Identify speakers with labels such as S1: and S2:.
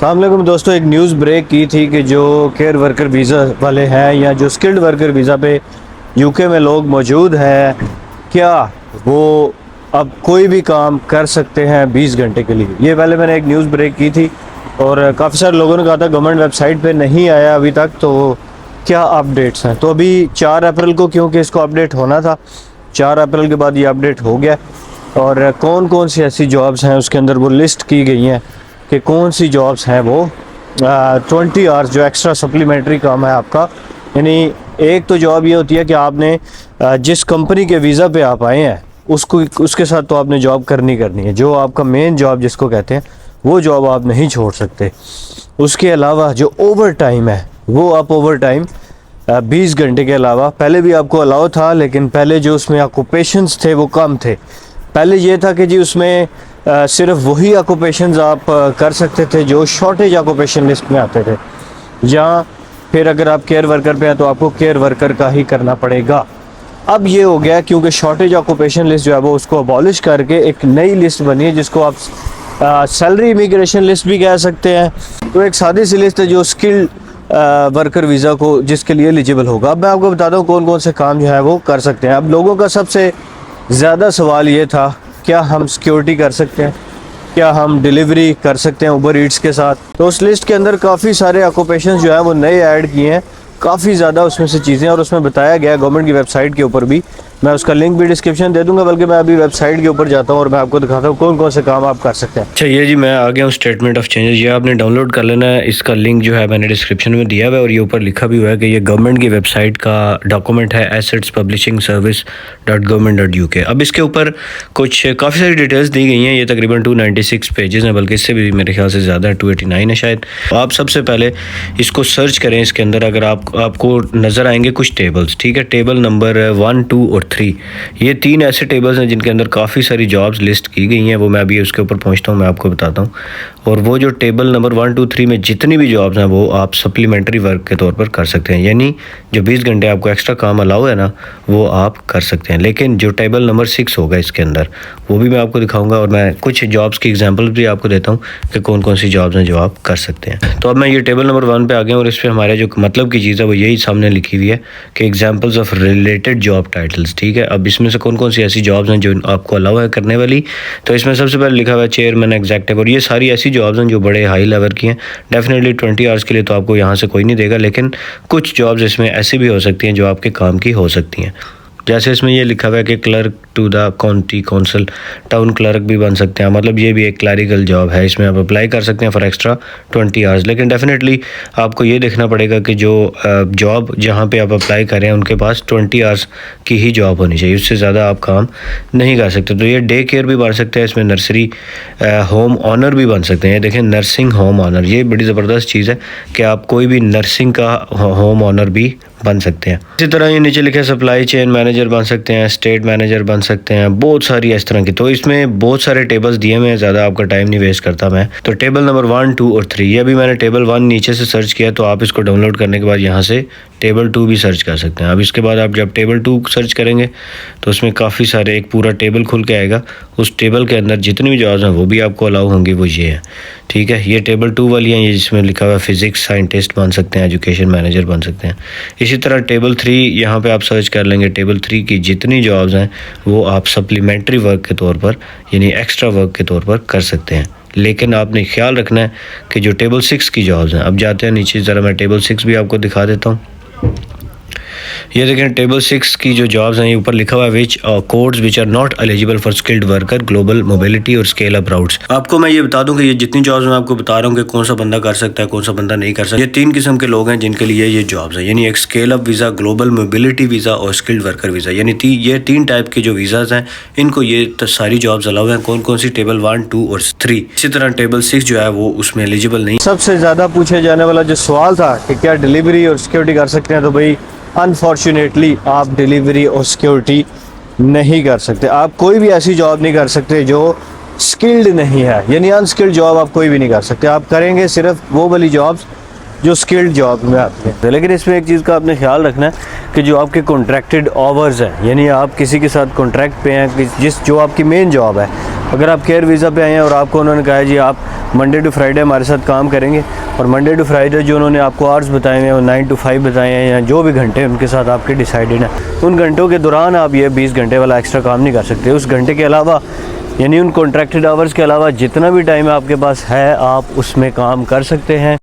S1: अस्सलाम वालेकुम दोस्तों, एक न्यूज़ ब्रेक की थी कि जो केयर वर्कर वीज़ा वाले हैं या जो स्किल्ड वर्कर वीज़ा पे यूके में लोग मौजूद हैं, क्या वो अब कोई भी काम कर सकते हैं 20 घंटे के लिए। ये पहले मैंने एक न्यूज़ ब्रेक की थी और काफ़ी सारे लोगों ने कहा था गवर्नमेंट वेबसाइट पे नहीं आया अभी तक, तो क्या अपडेट्स हैं। तो अभी 4 अप्रैल को, क्योंकि इसको अपडेट होना था, 4 अप्रैल के बाद ये अपडेट हो गया और कौन कौन सी ऐसी जॉब्स हैं उसके अंदर वो लिस्ट की गई हैं कि कौन सी जॉब्स हैं वो 20 आवर्स जो एक्स्ट्रा सप्लीमेंट्री काम है आपका। यानी एक तो जॉब ये होती है कि आपने जिस कंपनी के वीज़ा पे आप आए हैं उसके साथ तो आपने जॉब करनी है। जो आपका मेन जॉब जिसको कहते हैं वो जॉब आप नहीं छोड़ सकते। उसके अलावा जो ओवर टाइम है वो आप ओवर टाइम 20 घंटे के अलावा, पहले भी आपको अलाउ था लेकिन पहले जो उसमें ऑक्यूपेशंस थे वो कम थे। पहले ये था कि जी उसमें सिर्फ वही ऑक्यूपेशंस आप कर सकते थे जो शॉर्टेज ऑक्यूपेशन लिस्ट में आते थे, या फिर अगर आप केयर वर्कर पे हैं तो आपको केयर वर्कर का ही करना पड़ेगा। अब ये हो गया क्योंकि शॉर्टेज ऑक्यूपेशन लिस्ट जो है वो उसको अबॉलिश करके एक नई लिस्ट बनी है जिसको आप सैलरी इमिग्रेशन लिस्ट भी कह सकते हैं। तो एक सादी सी लिस्ट है जो स्किल्ड वर्कर वीज़ा को जिसके लिए एलिजिबल होगा। अब मैं आपको बताता हूँ कौन कौन से काम जो है वो कर सकते हैं। अब लोगों का सबसे ज़्यादा सवाल ये था, क्या हम सिक्योरिटी कर सकते हैं, क्या हम डिलीवरी कर सकते हैं उबर ईट्स के साथ। तो उस लिस्ट के अंदर काफ़ी सारे ऑक्यूपेशन जो है वो नए ऐड किए हैं, काफ़ी ज़्यादा उसमें से चीज़ें, और उसमें बताया गया गवर्नमेंट की वेबसाइट के ऊपर भी। मैं उसका लिंक भी डिस्क्रिप्शन दे दूंगा, बल्कि मैं अभी वेबसाइट के ऊपर जाता हूँ और मैं आपको दिखाता हूँ कौन कौन से काम आप कर सकते हैं।
S2: अच्छा, ये जी मैं आ गया हूँ स्टेटमेंट ऑफ चेंजेस। ये आपने डाउनलोड कर लेना है। इसका लिंक जो है मैंने डिस्क्रिप्शन में दिया हुआ है और ये ऊपर लिखा भी हुआ है कि ये गवर्नमेंट की वेबसाइट का डॉक्यूमेंट है, assetspublishingservice.government.uk। अब इसके ऊपर कुछ काफ़ी सारी डिटेल्स दी गई हैं। ये तकरीबन 296 पेजेस हैं, बल्कि इससे भी मेरे ख्याल से ज़्यादा है, 289 है शायद। आप सबसे पहले इसको सर्च करें। इसके अंदर अगर आपको नज़र आएंगे कुछ टेबल्स, ठीक है। टेबल नंबर 1, 2 और 3, ये 3 ऐसे टेबल्स हैं जिनके अंदर काफ़ी सारी जॉब्स लिस्ट की गई हैं। वो मैं अभी उसके ऊपर पहुंचता हूं, मैं आपको बताता हूं। और वो जो टेबल नंबर 1, 2, 3 में जितनी भी जॉब्स हैं वो आप सप्लीमेंट्री वर्क के तौर पर कर सकते हैं। यानी जो 20 घंटे आपको एक्स्ट्रा काम अलाउ है ना, वो आप कर सकते हैं। लेकिन जो टेबल नंबर 6 होगा इसके अंदर, वो भी मैं आपको दिखाऊंगा और मैं कुछ जॉब्स की एग्जाम्पल भी आपको देता हूँ कि कौन कौन सी जॉब्स हैं जो आप कर सकते हैं। तो अब मैं ये टेबल नंबर 1 पे आ गया और इस पर हमारे जो मतलब की चीज़ है वो यही सामने लिखी हुई है कि examples of related job titles, ठीक है। अब इसमें से कौन कौन सी ऐसी जॉब्स हैं जो आपको अलाउ है करने वाली। तो इसमें सबसे पहले लिखा हुआ है चेयरमैन एग्जीक्यूटिव, और ये सारी ऐसी जॉब्स हैं जो बड़े हाई लेवल की हैं। डेफिनेटली 20 आवर्स के लिए तो आपको यहाँ से कोई नहीं देगा, लेकिन कुछ जॉब्स इसमें ऐसी भी हो सकती हैं जो आपके काम की हो सकती हैं। जैसे इसमें ये लिखा हुआ है कि clerk to the county council, town clerk भी बन सकते हैं। मतलब ये भी एक क्लरिकल जॉब है, इसमें आप अप्लाई कर सकते हैं फॉर एक्स्ट्रा 20 आवर्स। लेकिन डेफिनेटली आपको ये देखना पड़ेगा कि जो जॉब जहाँ पे आप अप्लाई करें उनके पास 20 आवर्स की ही जॉब होनी चाहिए, उससे ज़्यादा आप काम नहीं कर सकते। तो ये डे केयर भी बन सकते हैं, इसमें नर्सरी होम ऑनर भी बन सकते हैं। ये देखें, नर्सिंग होम ऑनर, ये बड़ी ज़बरदस्त चीज़ है कि आप कोई भी नर्सिंग का होम ऑनर भी बन सकते हैं। इसी तरह ये नीचे लिखे सप्लाई चेन मैनेजर बन सकते हैं, स्टेट मैनेजर बन सकते हैं, बहुत सारी इस तरह की। तो इसमें बहुत सारे टेबल्स दिए हुए हैं, ज़्यादा आपका टाइम नहीं वेस्ट करता मैं। तो टेबल नंबर 1, 2 और 3, ये अभी मैंने टेबल 1 नीचे से सर्च किया, तो आप इसको डाउनलोड करने के बाद यहाँ से टेबल 2 भी सर्च कर सकते हैं। अब इसके बाद आप जब टेबल 2 सर्च करेंगे तो उसमें काफ़ी सारे एक पूरा टेबल खुल के आएगा। उस टेबल के अंदर जितनी भी जॉब्स हैं वो भी आपको अलाउ होंगी, वो ये है, ठीक है। ये टेबल 2 वाली हैं, ये जिसमें लिखा हुआ है फिजिक्स साइंटिस्ट बन सकते हैं, एजुकेशन मैनेजर बन सकते हैं। इसी तरह टेबल 3, यहाँ पे आप सर्च कर लेंगे। टेबल 3 की जितनी जॉब्स हैं वो आप सप्लीमेंट्री वर्क के तौर पर, यानी एक्स्ट्रा वर्क के तौर पर कर सकते हैं। लेकिन आपने ख्याल रखना है कि जो टेबल 6 की जॉब्स हैं, अब जाते हैं नीचे, ज़रा मैं टेबल 6 भी आपको दिखा देता हूँ। ये देखें, टेबल 6 की जो जॉब्स हैं, ये ऊपर लिखा हुआ है which codes which are not eligible for skilled worker, global mobility और स्केल अप राउट्स। आपको मैं ये बता दूं कि ये जितनी जॉब्स मैं आपको बता रहा हूँ कि कौन सा बंदा कर सकता है, कौन सा बंदा नहीं कर सकता, ये 3 किस्म के लोग हैं जिनके लिए ये जॉब्स हैं। यानी एक scale up visa, global mobility visa और स्किल्ड वर्कर वीज़ा, यानी ये 3 टाइप के जो वीज़ाज हैं, इनको ये सारी जॉब्स अलाउ हैं। कौन कौन सी? टेबल 1, 2 और 3। इसी तरह टेबल 6 जो है वो उसमें एलिजिबल नहीं।
S1: सबसे ज़्यादा पूछे जाने वाला जो सवाल था कि क्या डिलीवरी और सिक्योरिटी कर सकते हैं, तो भाई अनफॉर्चुनेटली आप डिलीवरी और सिक्योरिटी नहीं कर सकते। आप कोई भी ऐसी जॉब नहीं कर सकते जो स्किल्ड नहीं है, यानी अनस्किल्ड जॉब आप कोई भी नहीं कर सकते। आप करेंगे सिर्फ वो वाली जॉब्स जो स्किल्ड जॉब में आती हैं। लेकिन इसमें एक चीज़ का आपने ख्याल रखना है कि जो आपके कॉन्ट्रैक्टेड आवर्स हैं, यानी आप किसी के साथ कॉन्ट्रैक्ट पे हैं, जो आपकी मेन जॉब है। अगर आप केयर वीज़ा पे आए हैं और आपको उन्होंने कहा है जी आप मंडे टू फ्राइडे हमारे साथ काम करेंगे और मंडे टू फ्राइडे जो उन्होंने आपको आवर्स बताए हैं वो 9 to 5 बताए हैं या जो भी घंटे उनके साथ आपके डिसाइडेड हैं, उन घंटों के दौरान आप ये 20 घंटे वाला एक्स्ट्रा काम नहीं कर सकते। उस घंटे के अलावा यानी उन कॉन्ट्रैक्टेड आवर्स के अलावा जितना भी टाइम आपके पास है आप उसमें काम कर सकते हैं।